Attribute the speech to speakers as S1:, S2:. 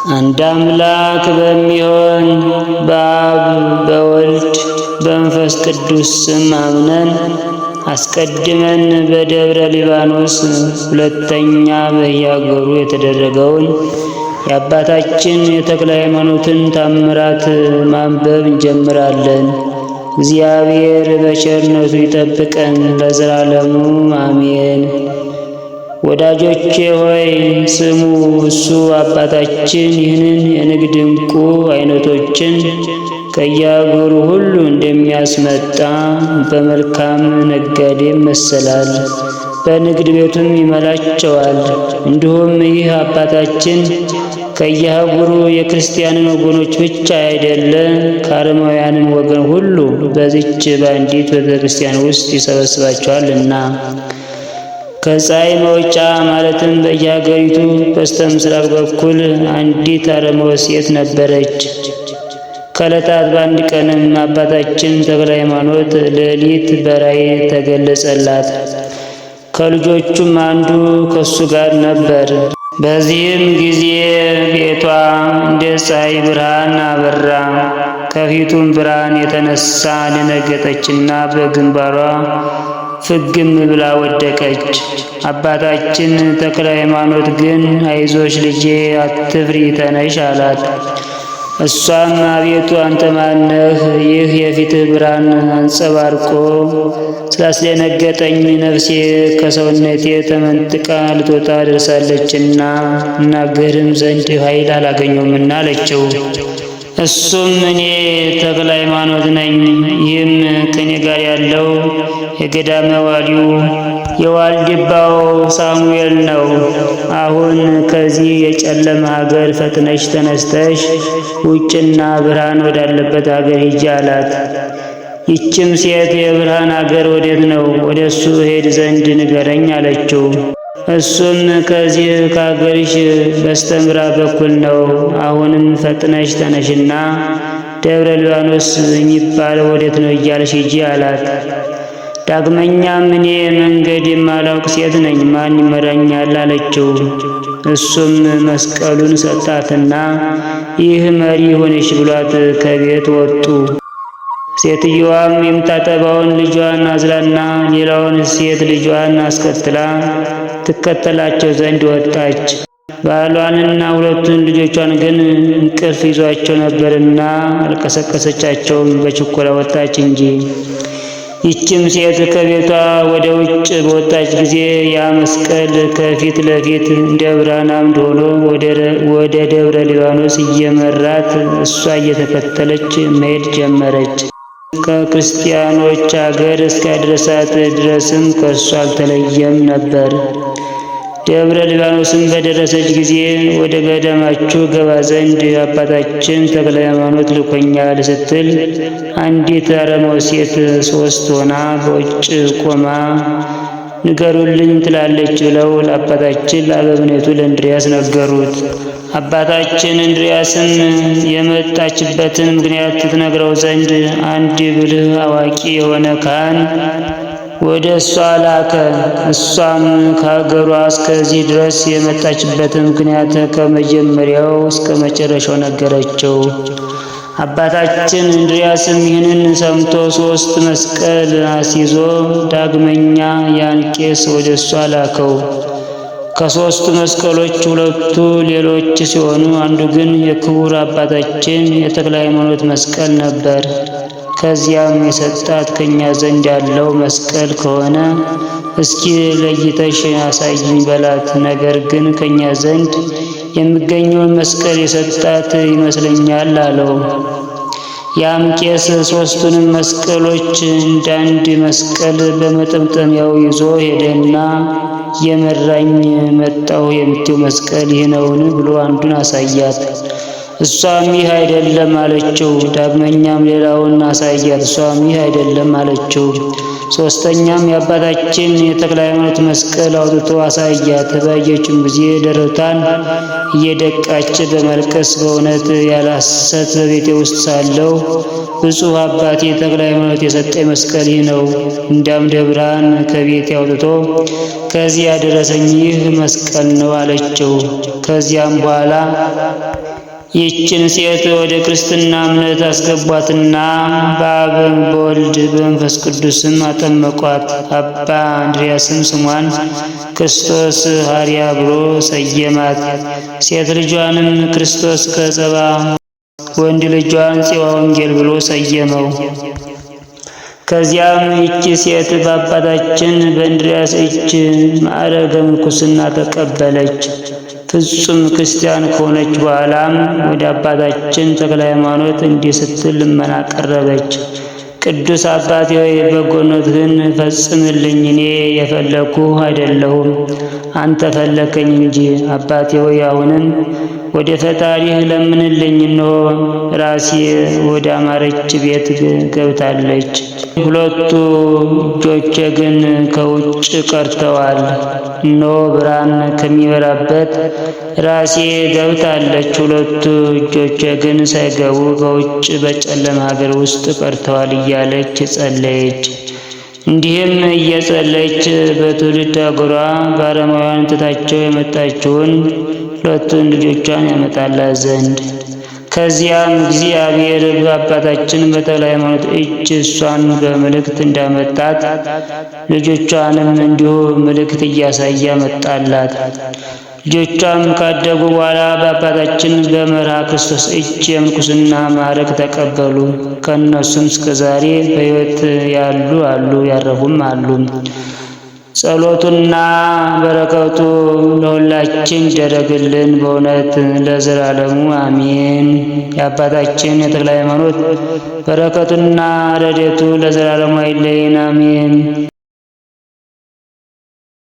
S1: አንድ አምላክ በሚሆን በአብ በወልድ በመንፈስ ቅዱስ ስም አምነን አስቀድመን በደብረ ሊባኖስ ሁለተኛ በየአገሩ የተደረገውን የአባታችን የተክለ ሃይማኖትን ታምራት ማንበብ እንጀምራለን። እግዚአብሔር በቸርነቱ ይጠብቀን ለዘላለሙ አሜን። ወዳጆቼ ሆይ ስሙ። እሱ አባታችን ይህንን የንግድ ዕንቁ አይነቶችን ከየአገሩ ሁሉ እንደሚያስመጣ በመልካም ነጋዴ ይመሰላል፣ በንግድ ቤቱም ይመላቸዋል። እንዲሁም ይህ አባታችን ከየአህጉሩ የክርስቲያንን ወገኖች ብቻ አይደለ ከአረማውያንን ወገን ሁሉ በዚች በአንዲት ቤተክርስቲያን ውስጥ ይሰበስባቸዋልና። ከፀሐይ መውጫ ማለትም በየሀገሪቱ በስተ ምስራቅ በኩል አንዲት አረማዊ ሴት ነበረች። ከዕለታት በአንድ ቀንም አባታችን ተክለ ሃይማኖት ሌሊት በራእይ ተገለጸላት። ከልጆቹም አንዱ ከሱ ጋር ነበር። በዚህም ጊዜ ቤቷ እንደ ፀሐይ ብርሃን አበራ። ከፊቱም ብርሃን የተነሳ ደነገጠችና በግንባሯ ፍግም ብላ ወደቀች። አባታችን ተክለ ሃይማኖት ግን አይዞሽ ልጄ አትፍሪ፣ ተነሽ አላት። እሷም አቤቱ አንተ ማነህ? ይህ የፊትህ ብርሃን አንጸባርቆ ስላስደነገጠኝ ነፍሴ ከሰውነቴ ተመንጥቃ ልትወጣ ደርሳለችና እናገርም ዘንድ ኃይል አላገኘሁምና አለችው። እሱም እኔ ተክለ ሃይማኖት ነኝ። ይህም ከኔ ጋር ያለው የገዳመ ዋልዩ የዋልድባው ሳሙኤል ነው። አሁን ከዚህ የጨለመ ሀገር ፈጥነሽ ተነስተሽ ውጭና ብርሃን ወዳለበት ሀገር ሂጂ አላት። ይችም ሴት የብርሃን ሀገር ወዴት ነው? ወደ እሱ ሄድ ዘንድ ንገረኝ አለችው። እሱም ከዚህ ከሀገርሽ በስተምዕራብ በኩል ነው። አሁንም ፈጥነሽ ተነሽና ደብረ ሊባኖስ የሚባል ወዴት ነው እያልሽ ሂጂ አላት። ዳግመኛም እኔ መንገድ የማላውቅ ሴት ነኝ፣ ማን ይመራኛል አለችው። እሱም መስቀሉን ሰጣትና ይህ መሪ ሆነሽ ብሏት ከቤት ወጡ። ሴትየዋም የምታጠባውን ልጇን አዝላና ሌላውን ሴት ልጇን አስከትላ ትከተላቸው ዘንድ ወጣች። ባሏንና ሁለቱን ልጆቿን ግን እንቅልፍ ይዟቸው ነበርና አልቀሰቀሰቻቸውም፣ በችኮላ ወጣች እንጂ። ይችም ሴት ከቤቷ ወደ ውጭ በወጣች ጊዜ ያ መስቀል ከፊት ለፊት እንደ ብርሃን አምድ ሆኖ ወደ ደብረ ሊባኖስ እየመራት እሷ እየተከተለች መሄድ ጀመረች። ከክርስቲያኖች አገር እስኪያደርሳት ድረስም ከእሱ አልተለየም ነበር። ደብረ ሊባኖስም በደረሰች ጊዜ ወደ ገዳማችሁ ገባ ዘንድ አባታችን ተክለ ሃይማኖት ልኮኛል ስትል አንዲት አረማዊ ሴት ሶስት ሆና በውጭ ቆማ ንገሩልኝ ትላለች ብለው ለአባታችን ለአበምኔቱ ለእንድርያስ ነገሩት። አባታችን እንድርያስም የመጣችበትን ምክንያት ትነግረው ዘንድ አንድ ብልህ አዋቂ የሆነ ካህን ወደ እሷ ላከ። እሷም ከሀገሯ እስከዚህ ድረስ የመጣችበትን ምክንያት ከመጀመሪያው እስከ መጨረሻው ነገረችው። አባታችን እንድርያስም ይህንን ሰምቶ 3 መስቀል አስይዞ ዳግመኛ ያን ቄስ ወደ እሷ ላከው። ከ3ቱ መስቀሎች 2ቱ ሌሎች ሲሆኑ አንዱ ግን የክቡር አባታችን የተክለ ሃይማኖት መስቀል ነበር። ከዚያም የሰጣት ከኛ ዘንድ ያለው መስቀል ከሆነ እስኪ ለይተሽ አሳይኝ በላት። ነገር ግን ከኛ ዘንድ የሚገኘውን መስቀል የሰጣት ይመስለኛል አለው። ያም ቄስ 3ቱንም መስቀሎች እንዳንድ መስቀል በመጠምጠሚያው ይዞ ሄደና የመራኝ መጣሁ የምትው መስቀል ይህ ነውን ብሎ አንዱን አሳያት። እሷም ይህ አይደለም አለችው። ዳግመኛም ሌላውን አሳያት። እሷም ይህ አይደለም አለችው። ሶስተኛም የአባታችን የተክለ ሃይማኖት መስቀል አውጥቶ አሳያት። ባየችም ጊዜ ደረቷን እየደቃች በማልቀስ በእውነት ያለ ሐሰት በቤቴ ውስጥ ሳለሁ ብፁዕ አባቴ ተክለ ሃይማኖት የሰጠኝ መስቀል ይህ ነው። እንደ አምደ ብርሃን ከቤቴ አውጥቶ ከዚህ ያደረሰኝ ይህ መስቀል ነው አለችው። ከዚያም በኋላ ይህችን ሴት ወደ ክርስትና እምነት አስገቧትና በአብ በወልድ በመንፈስ ቅዱስም አጠመቋት። አባ እንድርያስም ስሟን ክርስቶስ ሐዋርያ ብሎ ሰየማት። ሴት ልጇንም ክርስቶስ ከጸባ፣ ወንድ ልጇን ጽዋ ወንጌል ብሎ ሰየመው። ከዚያም ይቺ ሴት በአባታችን በእንድርያስ እጅ ማዕረገ ምንኩስና ተቀበለች። ፍጹም ክርስቲያን ከሆነች በኋላም ወደ አባታችን ተክለ ሃይማኖት እንዲህ ስትል ልመና ቀረበች። ቅዱስ አባቴ ሆይ በጎነትህን ፈጽምልኝ። እኔ የፈለግኩህ አይደለሁም፣ አንተ ፈለከኝ እንጂ። አባቴ ሆይ አሁንም ወደ ፈጣሪህ ለምንልኝ። እነሆ ራሴ ወደ አማረች ቤት ገብታለች፣ ሁለቱ እጆቼ ግን ከውጭ ቀርተዋል። እነሆ ብርሃን ከሚበራበት ራሴ ገብታለች፣ ሁለቱ እጆቼ ግን ሳይገቡ በውጭ በጨለማ ሀገር ውስጥ ቀርተዋል እያለች ጸለየች። እንዲህም እየጸለየች በትውልድ አገሯ በአረማውያን ትታቸው የመጣችውን ሁለቱን ልጆቿን ያመጣላት ዘንድ። ከዚያም እግዚአብሔር በአባታችን በተክለ ሃይማኖት እጅ እሷን በምልክት እንዳመጣት ልጆቿንም እንዲሁ ምልክት እያሳየ መጣላት። ልጆቿም ካደጉ በኋላ በአባታችን በመርሃ ክርስቶስ እጅ የምንኩስና ማዕረግ ተቀበሉ። ከእነሱም እስከ ዛሬ በሕይወት ያሉ አሉ፣ ያረፉም አሉ። ጸሎቱና በረከቱ ለሁላችን ይደረግልን በእውነት ለዘላለሙ አሜን። የአባታችን የተክለ ሃይማኖት በረከቱና ረድኤቱ ለዘላለሙ አይለየን፣ አሜን።